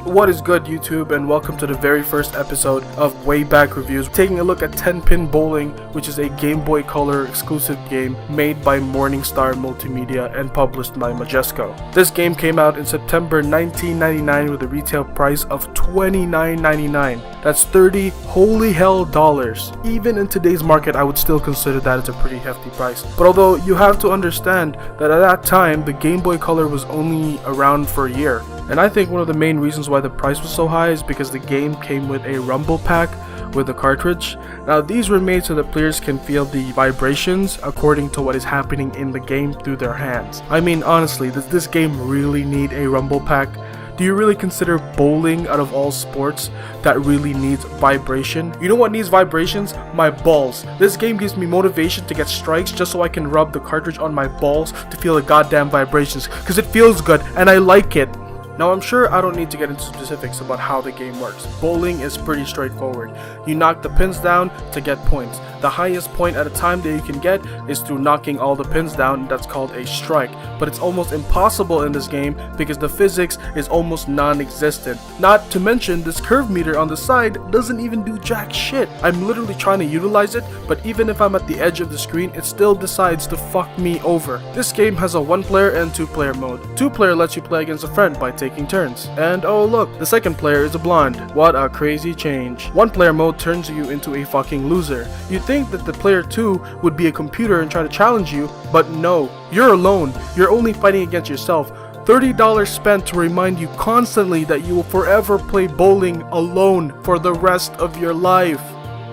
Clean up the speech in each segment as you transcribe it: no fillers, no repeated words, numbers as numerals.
What is good, YouTube, and welcome to the very first episode of Way Back Reviews, taking a look at 10-Pin Bowling, which is a Game Boy Color exclusive game made by Morningstar Multimedia and published by Majesco. This game came out in September 1999 with a retail price of $29.99. That's 30 holy hell dollars. Even in today's market, I would still consider that as a pretty hefty price. But although you have to understand that at that time, the Game Boy Color was only around for a year. And I think one of the main reasons why the price was so high is because the game came with a rumble pack with the cartridge. Now these were made so that players can feel the vibrations according to what is happening in the game through their hands. I mean, honestly, does this game really need a rumble pack? Do you really consider bowling out of all sports that really needs vibration? You know what needs vibrations? My balls. This game gives me motivation to get strikes just so I can rub the cartridge on my balls to feel the goddamn vibrations, because it feels good and I like it. Now I'm sure I don't need to get into specifics about how the game works. Bowling is pretty straightforward. You knock the pins down to get points. The highest point at a time that you can get is through knocking all the pins down. That's called a strike. But it's almost impossible in this game because the physics is almost non-existent. Not to mention this curve meter on the side doesn't even do jack shit. I'm literally trying to utilize it, but even if I'm at the edge of the screen, it still decides to fuck me over. This game has a 1-player and 2-player mode. 2-player lets you play against a friend by taking turns. And oh look, the second player is a blonde. What a crazy change. 1-player mode turns you into a fucking loser. You'd think that the player 2 would be a computer and try to challenge you, but no, you're alone. You're only fighting against yourself. $30 spent to remind you constantly that you will forever play bowling alone for the rest of your life.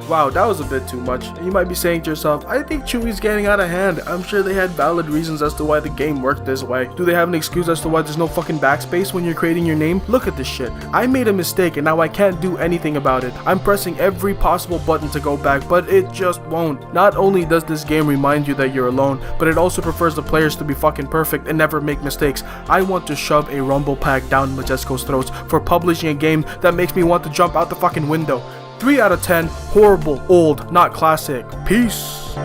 Wow, that was a bit too much. You might be saying to yourself, I think Chewy's getting out of hand. I'm sure they had valid reasons as to why the game worked this way. Do they have an excuse as to why there's no fucking backspace when you're creating your name? Look at this shit. I made a mistake and now I can't do anything about it. I'm pressing every possible button to go back, but it just won't. Not only does this game remind you that you're alone, but it also prefers the players to be fucking perfect and never make mistakes. I want to shove a rumble pack down Majesco's throats for publishing a game that makes me want to jump out the fucking window. 3 out of 10, horrible, old, not classic. Peace.